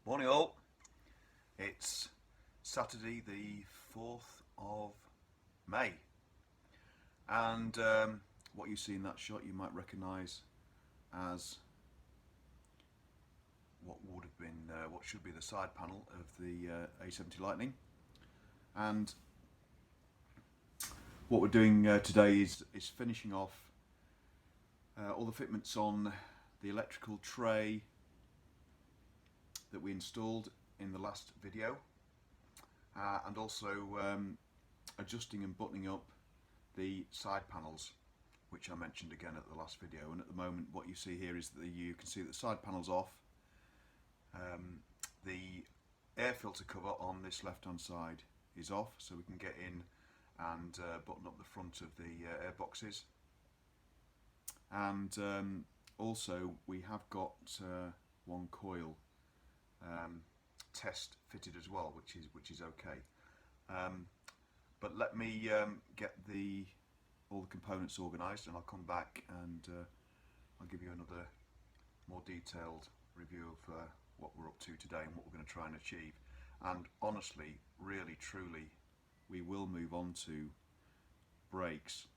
Morning all, it's Saturday the 4th of May and what you see in that shot you might recognise as what would have been, what should be the side panel of the A70 Lightning. And what we're doing today is finishing off all the fitments on the electrical tray that we installed in the last video, and also adjusting and buttoning up the side panels, which I mentioned again at the last video. And at the moment what you see here is that you can see that the side panel's off. The air filter cover on this left hand side is off, so we can get in and button up the front of the air boxes. And also we have got one coil test fitted as well, which is okay. But let me get all the components organised, and I'll come back and I'll give you another more detailed review of what we're up to today and what we're going to try and achieve. And honestly, really, truly, we will move on to brakes,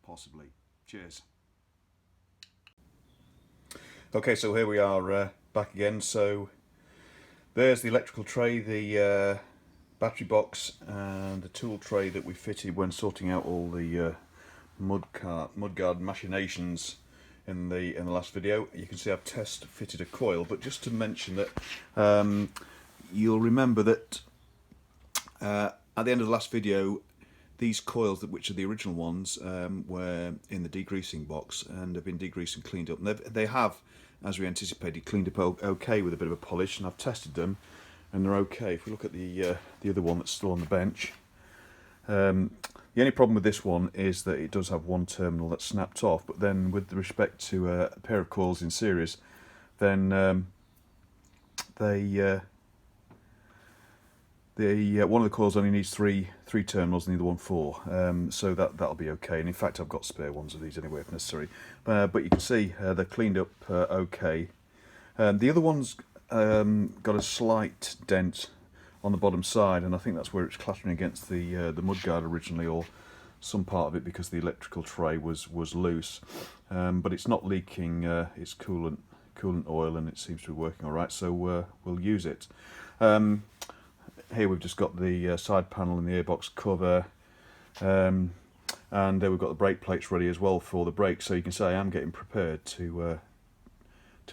possibly. Cheers. Okay, so here we are back again. So there's the electrical tray, the battery box, and the tool tray that we fitted when sorting out all the mudguard machinations in the last video. You can see I've test fitted a coil, but just to mention that you'll remember that at the end of the last video, these coils, which are the original ones, were in the degreasing box and have been degreased and cleaned up. And they have, as we anticipated, cleaned up okay with a bit of a polish, and I've tested them and they're okay. If we look at the other one that's still on the bench, the only problem with this one is that it does have one terminal that's snapped off, but then with respect to a pair of coils in series, then one of the coils only needs three terminals and the other one four, so that'll be okay. And in fact I've got spare ones of these anyway if necessary, but you can see they're cleaned up okay. The other one's got a slight dent on the bottom side, and I think that's where it's clattering against the mudguard originally, or some part of it, because the electrical tray was loose, but it's not leaking its coolant oil, and it seems to be working all right, so we'll use it. Here we've just got the side panel and the airbox cover, and there we've got the brake plates ready as well for the brakes, so you can see I am getting prepared to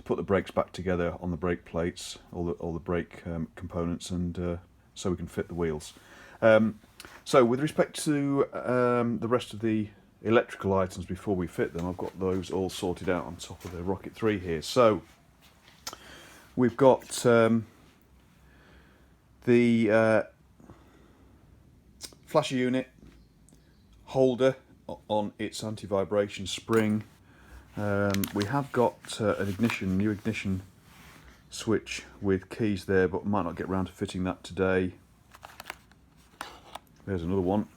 put the brakes back together on the brake plates, all the brake components, and so we can fit the wheels. So with respect to the rest of the electrical items before we fit them, I've got those all sorted out on top of the Rocket 3 here. So we've got the flasher unit holder on its anti-vibration spring. We have got an new ignition switch with keys there, but might not get round to fitting that today. There's another one.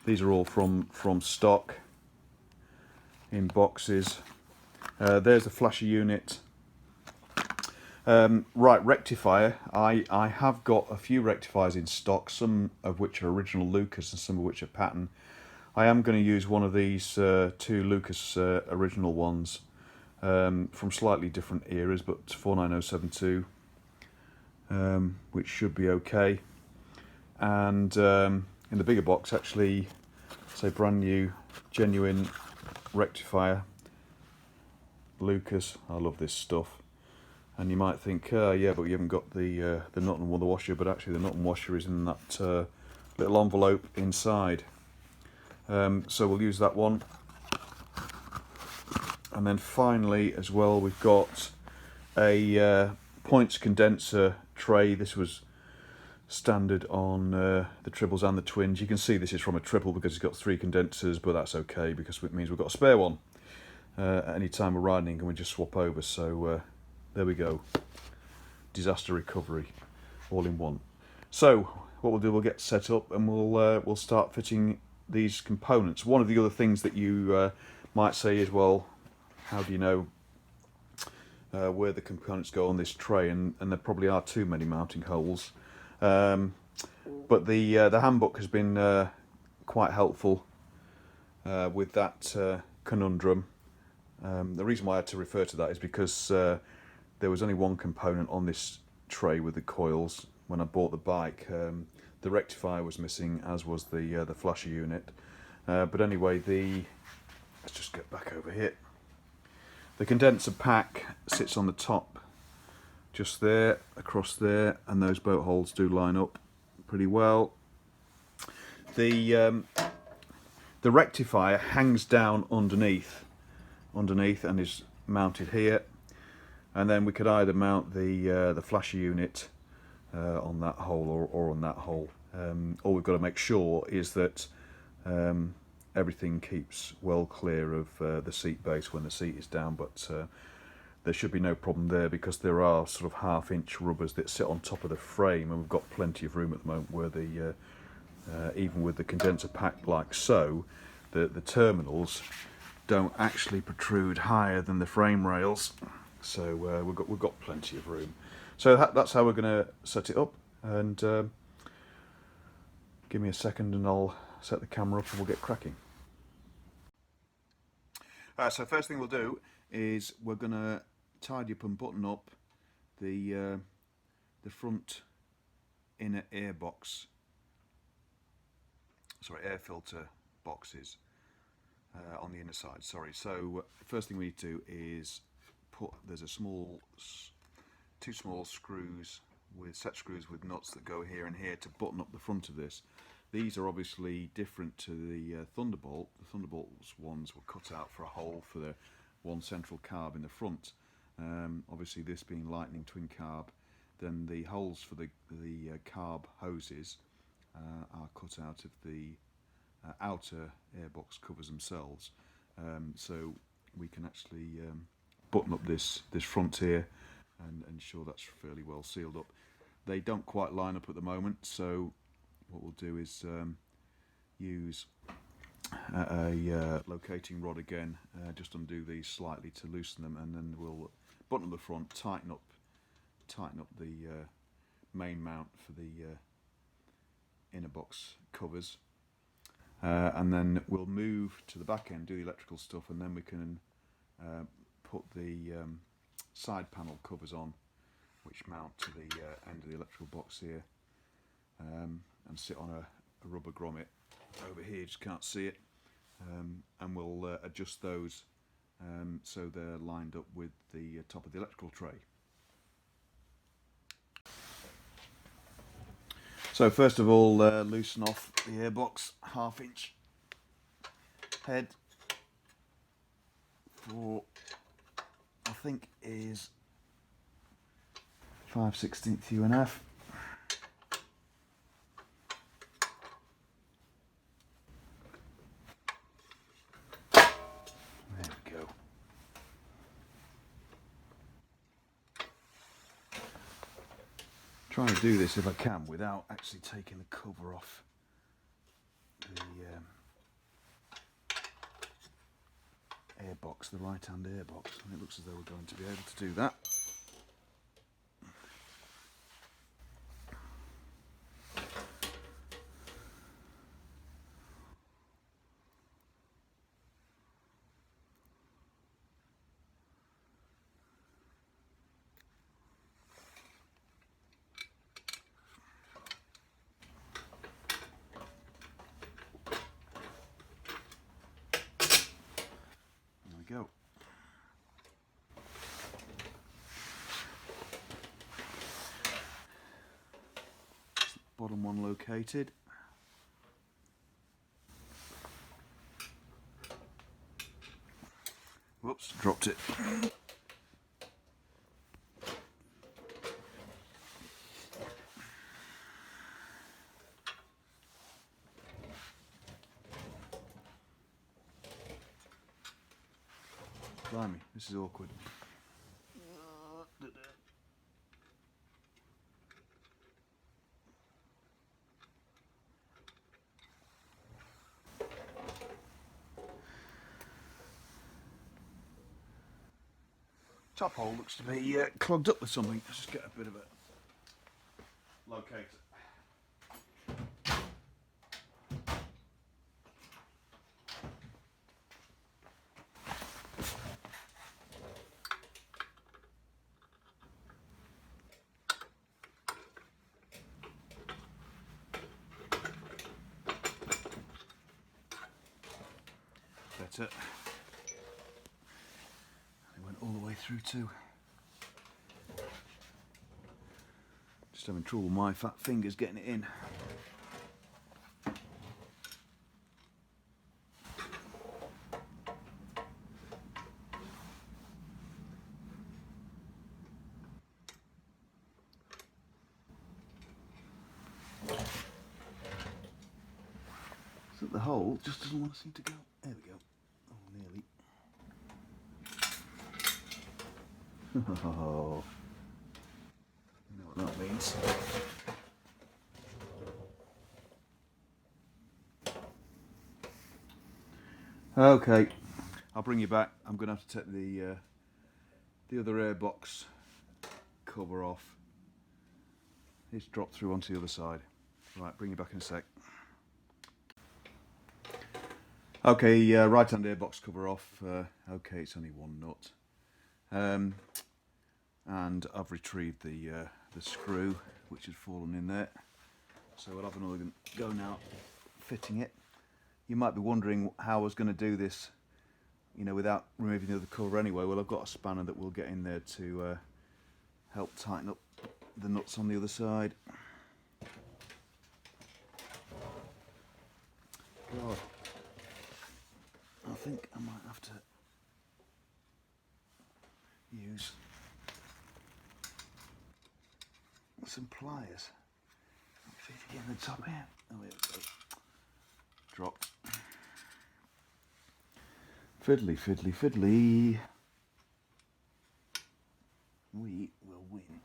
These are all from stock in boxes. There's the flasher unit. Right, rectifier. I have got a few rectifiers in stock, some of which are original Lucas and some of which are pattern. I am going to use one of these two Lucas original ones from slightly different eras, but 49072, which should be okay. And in the bigger box, actually, say brand new, genuine rectifier, Lucas. I love this stuff. And you might think, yeah, but you haven't got the nut and washer, but actually the nut and washer is in that little envelope inside. So we'll use that one. And then finally as well, we've got a points condenser tray. This was standard on the triples and the twins. You can see this is from a triple because it's got 3 condensers, but that's okay because it means we've got a spare one at any time we're riding, and we just swap over. So there we go, disaster recovery all in one. So what we'll do, we'll get set up and we'll start fitting these components. One of the other things that you might say is, well, how do you know where the components go on this tray, and there probably are too many mounting holes. But the handbook has been quite helpful with that conundrum. The reason why I had to refer to that is because there was only one component on this tray with the coils when I bought the bike. The rectifier was missing, as was the flasher unit. But anyway, let's just get back over here. The condenser pack sits on the top, just there, across there, and those bolt holes do line up pretty well. The rectifier hangs down underneath and is mounted here, and then we could either mount the flasher unit on that hole or on that hole. All we've got to make sure is that everything keeps well clear of the seat base when the seat is down, but there should be no problem there, because there are sort of 1/2 inch rubbers that sit on top of the frame, and we've got plenty of room at the moment where the even with the condenser pack like so, the terminals don't actually protrude higher than the frame rails, so we've got plenty of room. So that's how we're going to set it up, and give me a second and I'll set the camera up and we'll get cracking. So first thing we'll do is we're going to tidy up and button up the front inner air filter boxes on the inner side. So first thing we need to do is there's two small screws with set screws with nuts that go here and here to button up the front of this. These are obviously different to the Thunderbolt. The Thunderbolt's ones were cut out for a hole for the one central carb in the front. Obviously, this being Lightning twin carb, then the holes for the carb hoses are cut out of the outer airbox covers themselves. So we can actually button up this front here and ensure that's fairly well sealed up. They don't quite line up at the moment, so what we'll do is use a locating rod again, just undo these slightly to loosen them, and then we'll button up the front, tighten up the main mount for the inner box covers, and then we'll move to the back end, do the electrical stuff, and then we can put the side panel covers on, which mount to the end of the electrical box here, and sit on a rubber grommet over here. You just can't see it, and we'll adjust those so they're lined up with the top of the electrical tray. So first of all, loosen off the airbox 1/2 inch head for, I think, is 5/16 UNF. There we go. Trying to do this if I can without actually taking the cover off the airbox, the right-hand airbox, and it looks as though we're going to be able to do that. Go. Bottom one located. Whoops, dropped it. Blimey, this is awkward. Top hole looks to be clogged up with something. Let's just get a bit of a locator. That's it. It went all the way through too. Just having trouble with my fat fingers getting it in. So the hole just doesn't want to seem to go. There we go. Oh, nearly. Oh, you know what that means. Okay, I'll bring you back. I'm going to have to take the other airbox cover off. It's dropped through onto the other side. Right, bring you back in a sec. Okay, right hand airbox cover off. Okay, it's only one nut. And I've retrieved the screw which had fallen in there. So we'll have another go now fitting it. You might be wondering how I was going to do this, you know, without removing the other cover anyway. Well, I've got a spanner that will get in there to help tighten up the nuts on the other side. God, I think I might have to use some pliers. Let me see if you get in the top here. Oh, here we go. Dropped. Fiddly, fiddly, fiddly. We will win.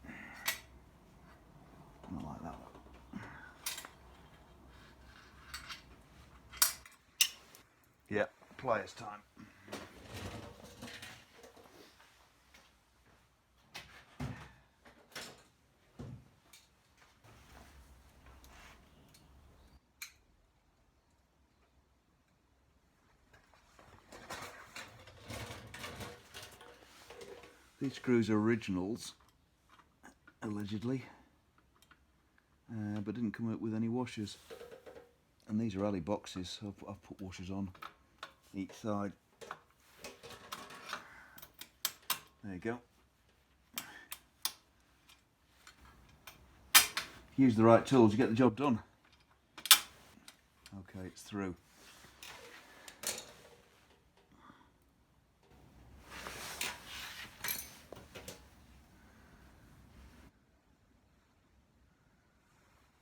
Not like that one. Yeah, pliers time. These screws are originals, allegedly, but didn't come out with any washers. And these are alley boxes, so I've put washers on each side. There you go. Use the right tools, you get the job done. Okay, it's through.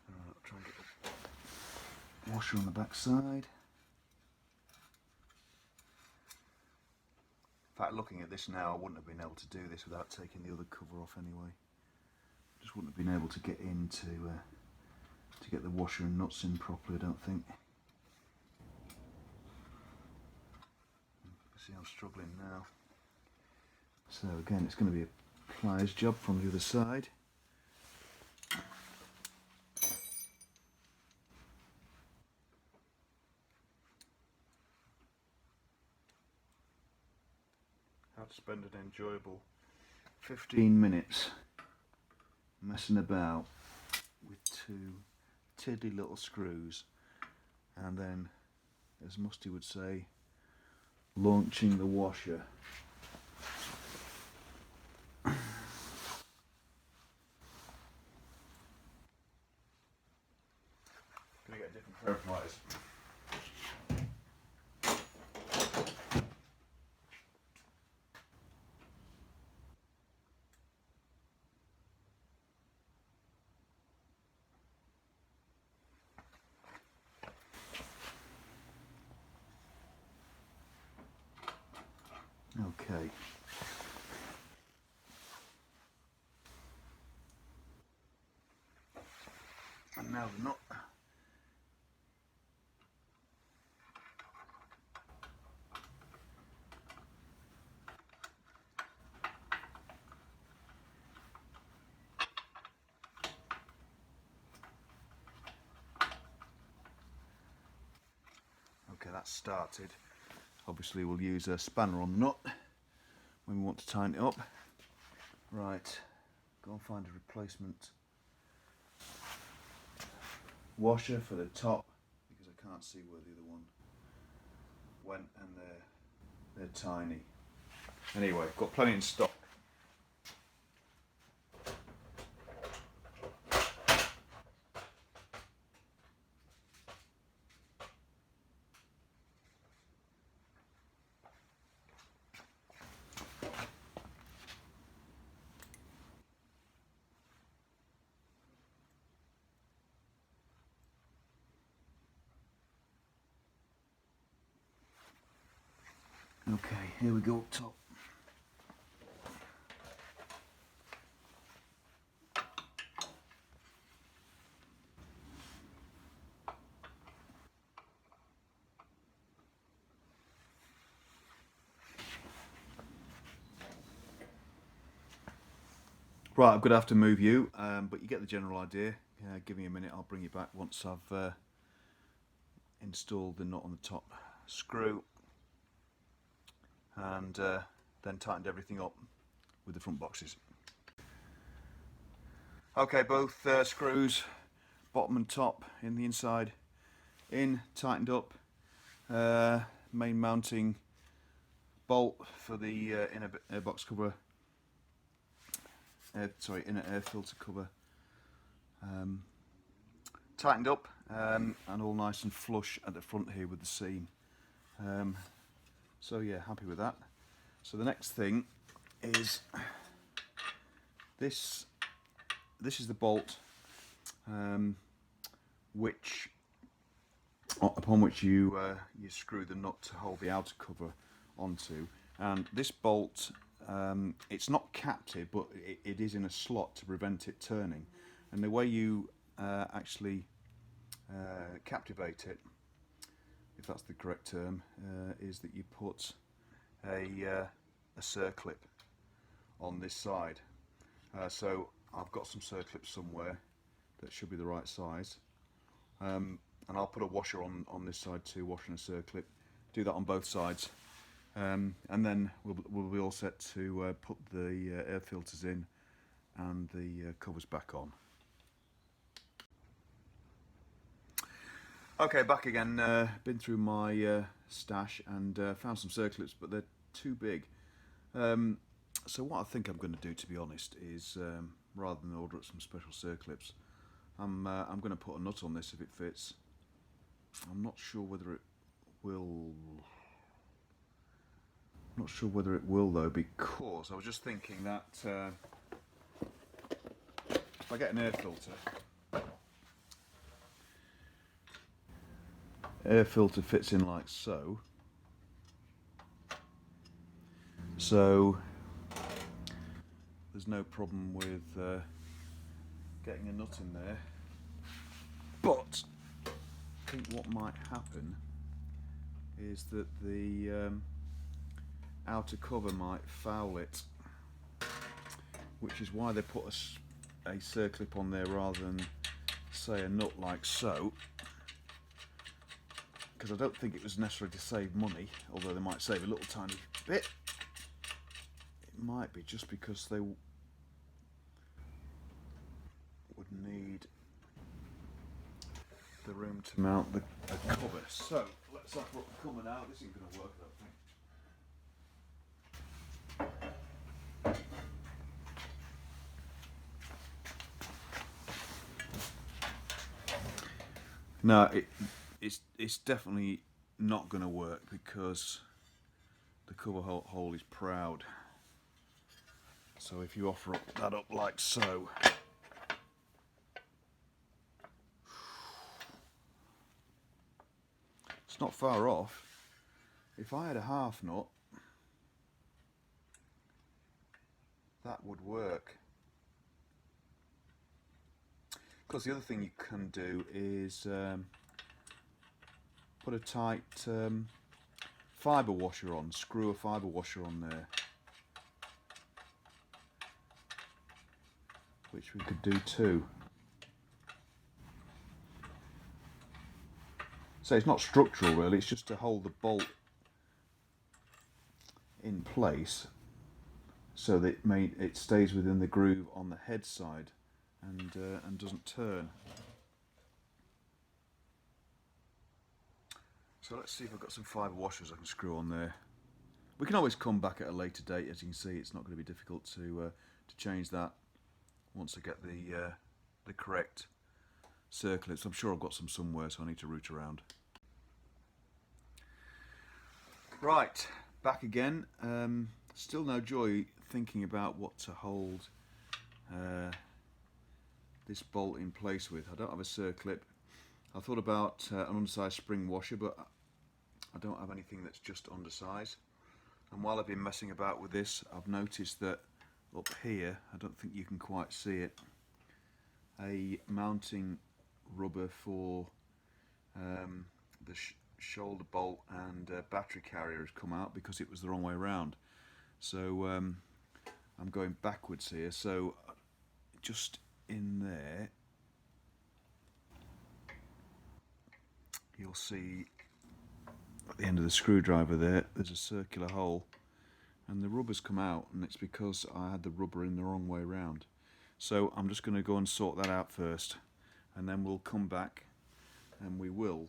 I'll try and get the washer on the back side. In fact, looking at this now, I wouldn't have been able to do this without taking the other cover off anyway. Just wouldn't have been able to get into to get the washer and nuts in properly, I don't think. See, I'm struggling now. So again, it's going to be a pliers job from the other side. How to spend an enjoyable 15 minutes messing about with two tiddly little screws, and then, as Musty would say, launching the washer. Gonna get a different pair of pliers. Okay. And now the nut. Okay, that's started. Obviously we'll use a spanner on the nut when we want to tighten it up. Right, go and find a replacement washer for the top, because I can't see where the other one went, and they're tiny. Anyway, got plenty in stock. Okay, here we go up top. Right, I'm going to have to move you, but you get the general idea. Give me a minute, I'll bring you back once I've installed the nut on the top screw and then tightened everything up with the front boxes. Okay, both screws, bottom and top, in the inside, tightened up. Main mounting bolt for the inner air box cover, inner air filter cover, tightened up, and all nice and flush at the front here with the seam. So yeah, happy with that. So the next thing is this is the bolt upon which you screw the nut to hold the outer cover onto, and this bolt, it's not captive, but it is in a slot to prevent it turning, and the way you actually captivate it, if that's the correct term, is that you put a circlip on this side. So I've got some circlips somewhere that should be the right size, and I'll put a washer on this side too, washer and a circlip. Do that on both sides, and then we'll be all set to put the air filters in and the covers back on. Okay, back again. Been through my stash and found some circlips, but they're too big. So what I think I'm going to do, to be honest, is rather than order some special circlips, I'm going to put a nut on this if it fits. I'm not sure whether it will. Not sure whether it will though, because I was just thinking that if I get an air filter fits in like so. So there's no problem with getting a nut in there. But I think what might happen is that the outer cover might foul it, which is why they put a circlip on there rather than, say, a nut like so. Because I don't think it was necessary to save money, although they might save a little tiny bit. It might be just because they would need the room to mount the cover. So let's offer up the cover now. This isn't going to work, I don't think. No, it's definitely not going to work because the cover hole is proud. So if you offer that up like so, it's not far off. If I had a half nut, that would work. Because the other thing you can do is put a tight fibre washer on, screw a fibre washer on there, which we could do too. So it's not structural really, it's just to hold the bolt in place so that it stays within the groove on the head side and doesn't turn. So let's see if I've got some fibre washers I can screw on there. We can always come back at a later date. As you can see, it's not going to be difficult to change that once I get the correct circlets. I'm sure I've got some somewhere, so I need to root around. Right, back again. Still no joy thinking about what to hold this bolt in place with. I don't have a circlip. I thought about an undersized spring washer, but I don't have anything that's just undersized. And while I've been messing about with this, I've noticed that up here, I don't think you can quite see it, a mounting rubber for the shoulder bolt and battery carrier has come out because it was the wrong way around. So I'm going backwards here, so just in there you'll see at the end of the screwdriver there's a circular hole, and the rubber's come out, and it's because I had the rubber in the wrong way around. So I'm just going to go and sort that out first, and then we'll come back and we will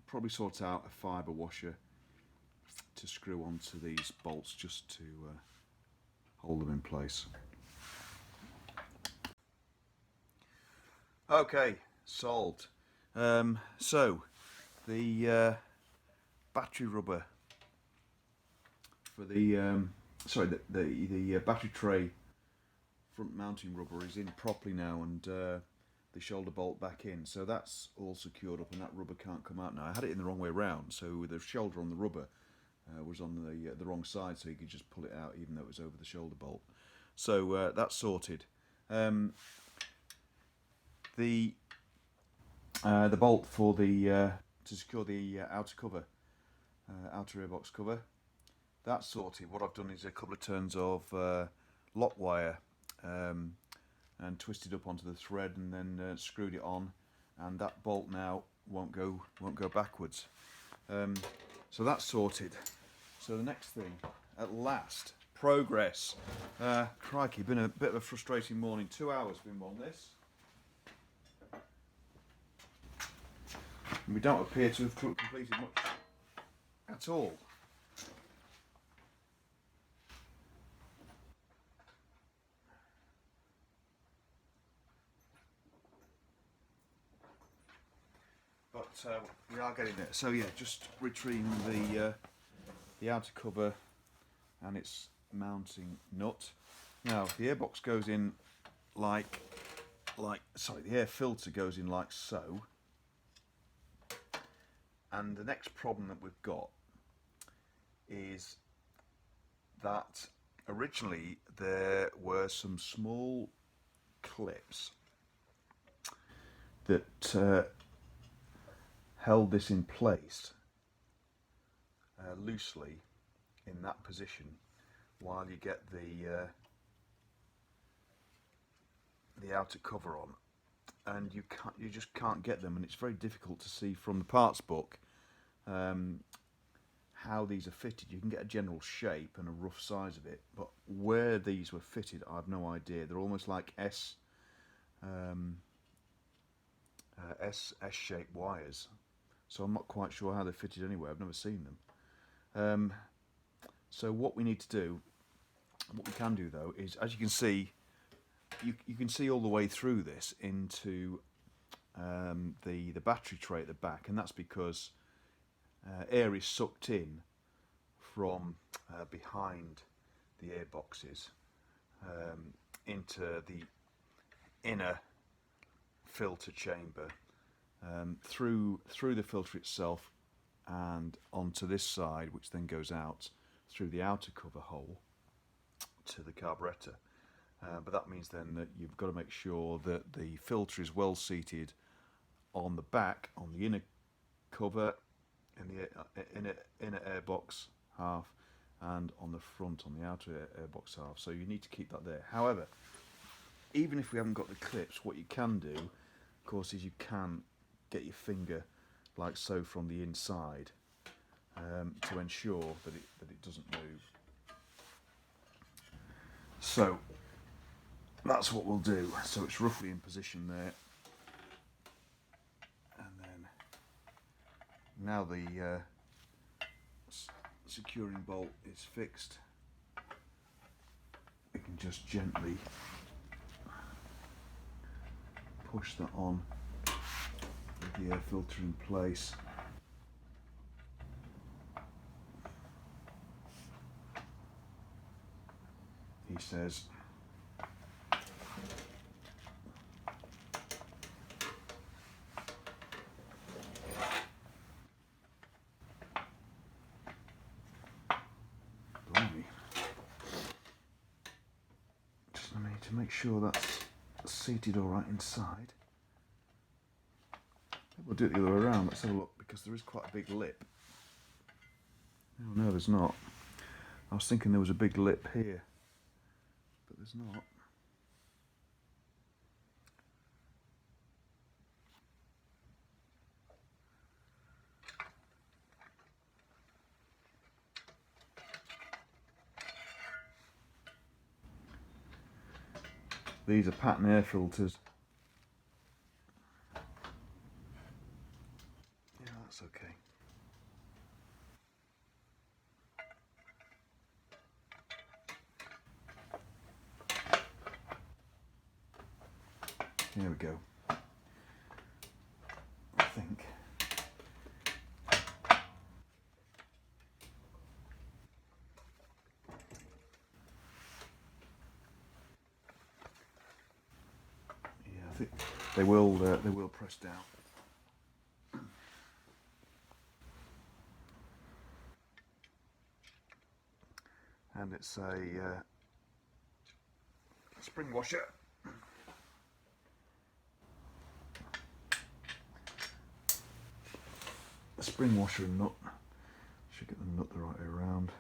probably sort out a fibre washer to screw onto these bolts just to hold them in place. Okay, solved. So the battery rubber for the the battery tray front mounting rubber is in properly now, and the shoulder bolt back in, so that's all secured up and that rubber can't come out now. I had it in the wrong way around, so the shoulder on the rubber was on the wrong side, so you could just pull it out even though it was over the shoulder bolt. So that's sorted. The bolt for the to secure the outer cover, outer airbox cover, that's sorted. What I've done is a couple of turns of lock wire and twisted up onto the thread, and then screwed it on, and that bolt now won't go backwards. So that's sorted. So the next thing, at last, progress. Crikey, been a bit of a frustrating morning. 2 hours been on this. We don't appear to have completed much at all. But we are getting there. So yeah, just retrieving the outer cover and its mounting nut. Now the airbox goes in the air filter goes in like so. And the next problem that we've got is that originally there were some small clips that held this in place loosely in that position while you get the outer cover on, and you just can't get them, and it's very difficult to see from the parts book how these are fitted. You can get a general shape and a rough size of it, but where these were fitted I have no idea. They're almost like S-shaped wires, so I'm not quite sure how they're fitted anyway. I've never seen them. So what we need to do, what we can do though, is, as you can see, you can see all the way through this into the battery tray at the back, and that's because air is sucked in from behind the airboxes into the inner filter chamber, through the filter itself and onto this side, which then goes out through the outer cover hole to the carburettor. But that means then that you've got to make sure that the filter is well seated on the back, on the inner cover, in the inner airbox half, and on the front, on the outer airbox half. So you need to keep that there. However, even if we haven't got the clips, what you can do, of course, is you can get your finger like so from the inside, to ensure that it doesn't move. So that's what we'll do. So it's roughly in position there, and then now the securing bolt is fixed, we can just gently push that on with the air filter in place. He says blimey. Just need to make sure that's seated all right inside. We'll do it the other way around. Let's have a look, because there is quite a big lip. Oh no, there's not. I was thinking there was a big lip here, but there's not. These are pattern air filters. Yeah, that's okay. Here we go. I think. Yeah, I think they will press down. And it's a spring washer. A spring washer and nut. Should get the nut the right way around.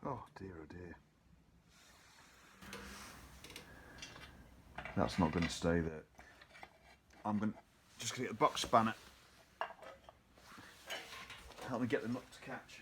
Oh dear, oh dear. That's not going to stay there. I'm just going to get the box spanner. Help me get the nut to catch.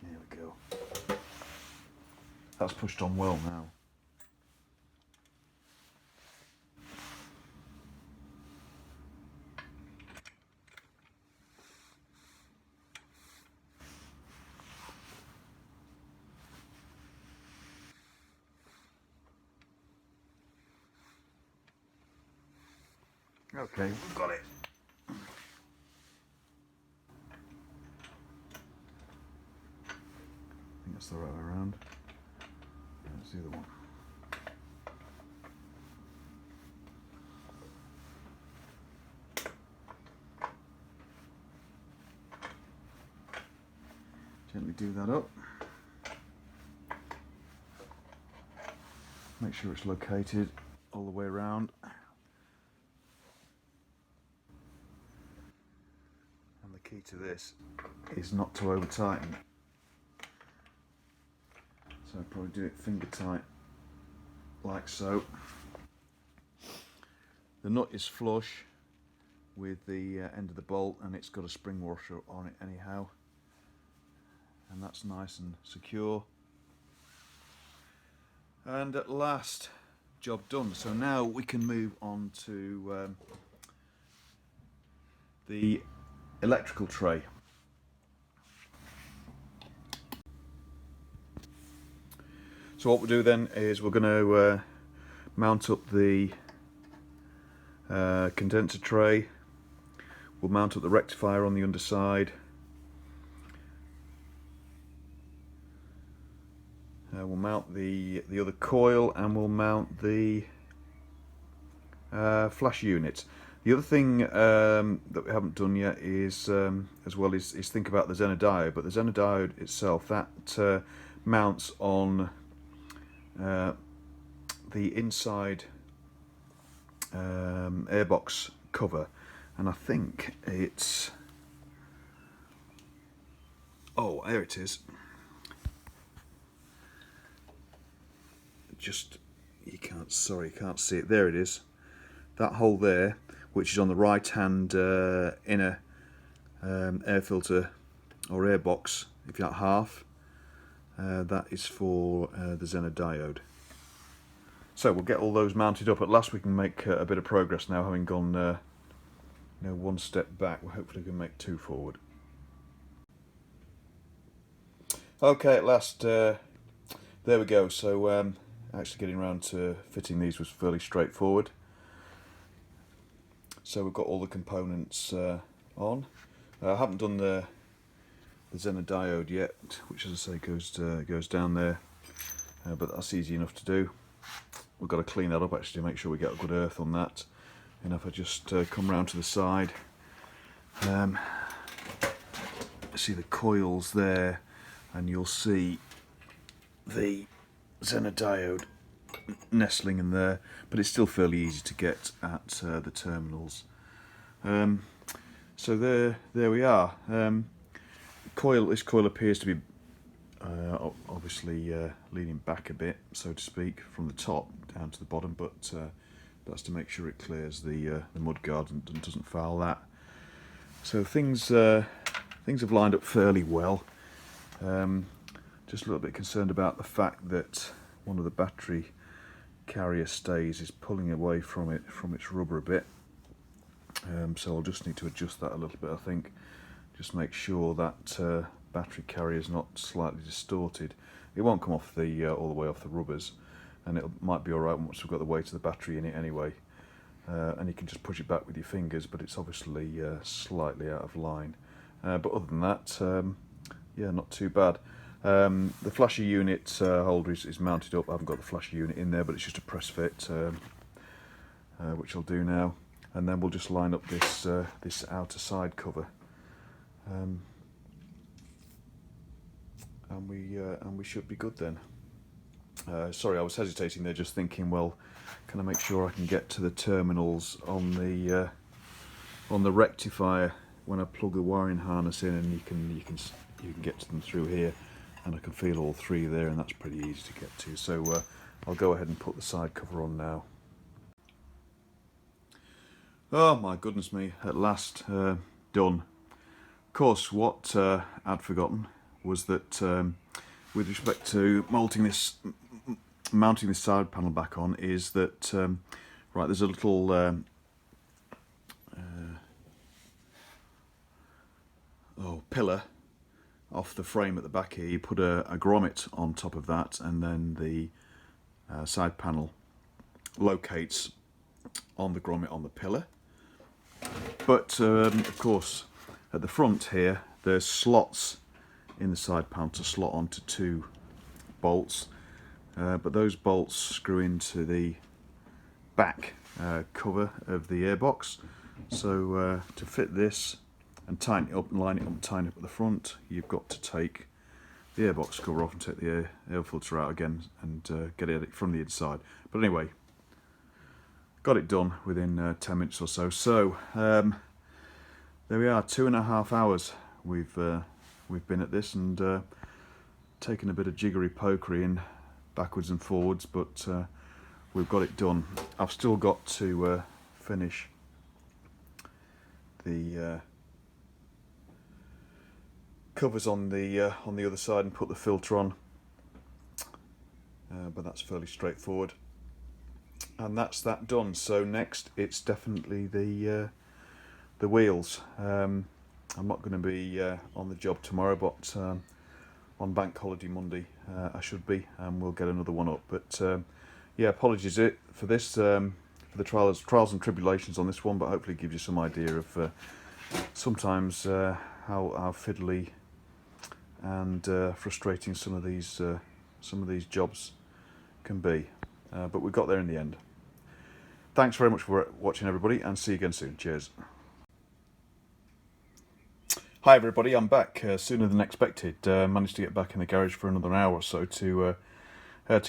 There we go. That's pushed on well now. Okay, we've got it. that's the right way around. That's the other one. Gently do that up. Make sure it's located all the way around. And the key to this is not to over tighten. So I'll probably do it finger tight, like so. The nut is flush with the end of the bolt, and it's got a spring washer on it anyhow. And that's nice and secure. And at last, job done. So now we can move on to the electrical tray. So what we'll do then is we're going to mount up the condenser tray. We'll mount up the rectifier on the underside. We'll mount the other coil, and we'll mount the flash unit. The other thing that we haven't done yet is is think about the Zener diode. But the Zener diode itself, that mounts on the inside airbox cover, and I think it's, oh, there it is. Just, you can't see it. There it is. That hole there, which is on the right hand inner air filter or airbox, if you like, half, that is for the Zener diode. So we'll get all those mounted up. At last we can make a bit of progress now, having gone one step back. We'll hopefully can make two forward. Okay, at last, there we go. So actually getting around to fitting these was fairly straightforward. So we've got all the components on. I haven't done the Zener diode yet, which, as I say, goes down there, but that's easy enough to do. We've got to clean that up actually to make sure we get a good earth on that. And if I just come round to the side, see the coils there, and you'll see the Zener diode nestling in there, but it's still fairly easy to get at the terminals. So there we are. This coil appears to be obviously leaning back a bit, so to speak, from the top down to the bottom, but that's to make sure it clears the mudguard and doesn't foul that. So things have lined up fairly well. Just a little bit concerned about the fact that one of the battery carrier stays is pulling away from its rubber a bit. So I'll just need to adjust that a little bit, I think. Just make sure that battery carrier is not slightly distorted. It won't come off all the way off the rubbers, and it might be alright once we've got the weight of the battery in it anyway. And you can just push it back with your fingers, but it's obviously slightly out of line. But other than that, yeah, not too bad. The flasher unit holder is mounted up. I haven't got the flasher unit in there, but it's just a press fit, which I'll do now. And then we'll just line up this outer side cover, and we should be good then. Sorry, I was hesitating there, just thinking, well, can I make sure I can get to the terminals on the rectifier when I plug the wiring harness in, and you can get to them through here, and I can feel all three there, and that's pretty easy to get to. So I'll go ahead and put the side cover on now. Oh my goodness me, at last done. Of course, what I'd forgotten was that with respect to mounting this side panel back on, is that right, there's a little pillar off the frame at the back here. You put a grommet on top of that, and then the side panel locates on the grommet on the pillar. But of course, at the front here, there's slots in the side panel to slot onto 2 bolts, but those bolts screw into the back cover of the airbox. So to fit this and tighten it up and line it up and tighten it up at the front, you've got to take the airbox cover off and take the air filter out again and get it from the inside. But anyway, got it done within 10 minutes or so. So there we are, 2.5 hours we've been at this, and taken a bit of jiggery pokery in backwards and forwards, but we've got it done. I've still got to finish the covers on the other side and put the filter on, but that's fairly straightforward, and that's that done. So next it's definitely the wheels. I'm not going to be on the job tomorrow, but on Bank Holiday Monday I should be, and we'll get another one up. But yeah, apologies for this, for the trials and tribulations on this one, but hopefully it gives you some idea of sometimes how fiddly and frustrating some of these jobs can be. But we got there in the end. Thanks very much for watching, everybody, and see you again soon. Cheers. Hi everybody, I'm back sooner than expected. Managed to get back in the garage for another hour or so to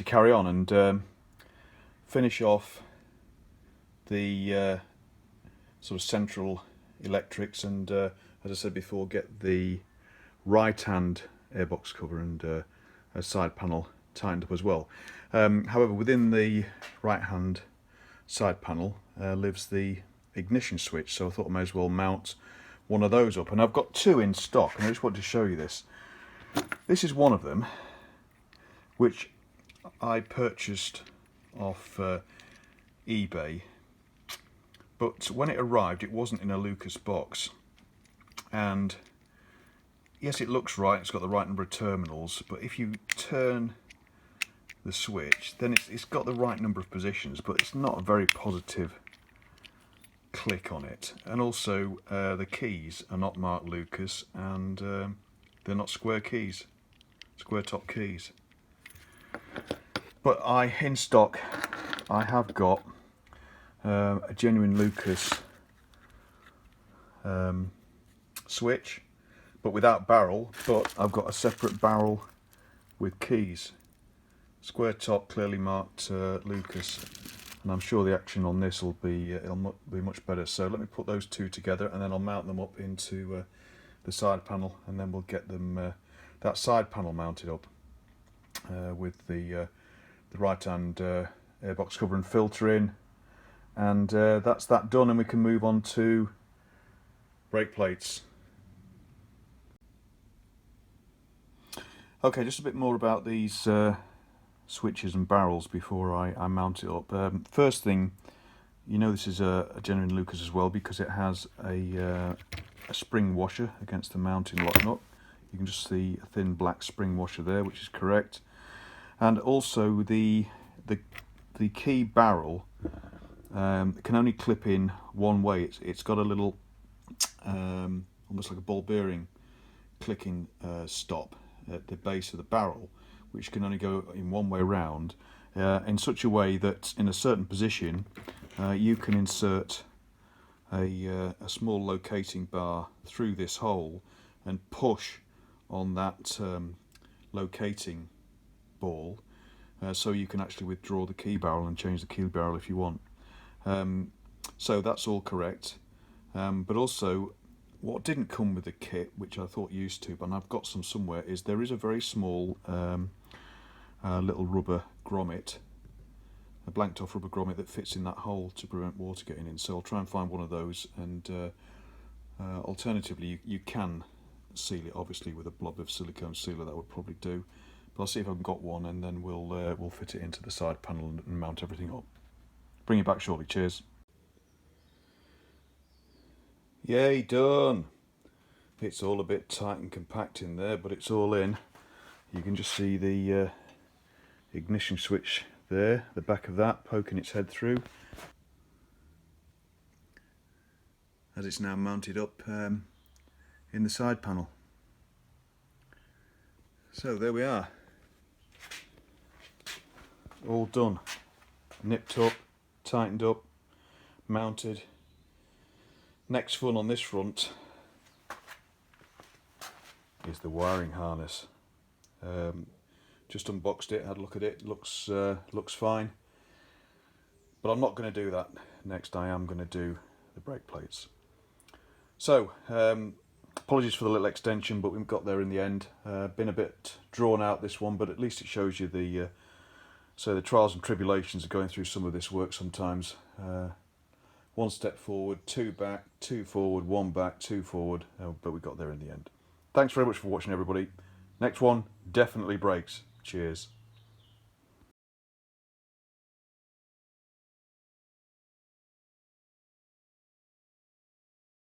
carry on and finish off the sort of central electrics, and as I said before, get the right hand airbox cover and a side panel tightened up as well. However, within the right hand side panel lives the ignition switch, so I thought I may as well mount one of those up, and I've got 2 in stock, and I just want to show you this. This is one of them, which I purchased off eBay, but when it arrived it wasn't in a Lucas box, and yes, it looks right, it's got the right number of terminals, but if you turn the switch then it's got the right number of positions, but it's not a very positive click on it. And also the keys are not marked Lucas, and they're not square keys, square top keys. But in stock I have got a genuine Lucas switch, but without barrel, but I've got a separate barrel with keys, square top, clearly marked Lucas, and I'm sure the action on this will be it'll be much better. So let me put those 2 together, and then I'll mount them up into the side panel, and then we'll get them that side panel mounted up with the right hand airbox cover and filter in, and that's that done, and we can move on to brake plates. Okay, just a bit more about these switches and barrels before I mount it up. First thing, you know, this is a genuine Lucas as well, because it has a spring washer against the mounting lock nut. You can just see a thin black spring washer there, which is correct. And also the key barrel can only clip in one way. It's got a little almost like a ball bearing clicking stop at the base of the barrel, which can only go in one way round, in such a way that in a certain position you can insert a small locating bar through this hole and push on that locating ball, so you can actually withdraw the key barrel and change the key barrel if you want. So that's all correct, but also what didn't come with the kit, which I thought used to, but I've got some somewhere, is there is a very small little rubber grommet, a blanked off rubber grommet that fits in that hole to prevent water getting in. So I'll try and find one of those, and alternatively you can seal it obviously with a blob of silicone sealer. That would probably do, but I'll see if I've got one, and then we'll fit it into the side panel and mount everything up. Bring it back shortly. Cheers. Yay, done. It's all a bit tight and compact in there, but it's all in. You can just see the ignition switch there, the back of that poking its head through, as it's now mounted up in the side panel. So there we are, all done, nipped up, tightened up, mounted. Next fun on this front is the wiring harness. Just unboxed it, had a look at it, looks fine, but I'm not going to do that. Next I am going to do the brake plates. So apologies for the little extension, but we've got there in the end. Been a bit drawn out, this one, but at least it shows you the trials and tribulations of going through some of this work sometimes. One step forward, two back, two forward, one back, two forward, but we got there in the end. Thanks very much for watching, everybody. Next one definitely brakes. Cheers.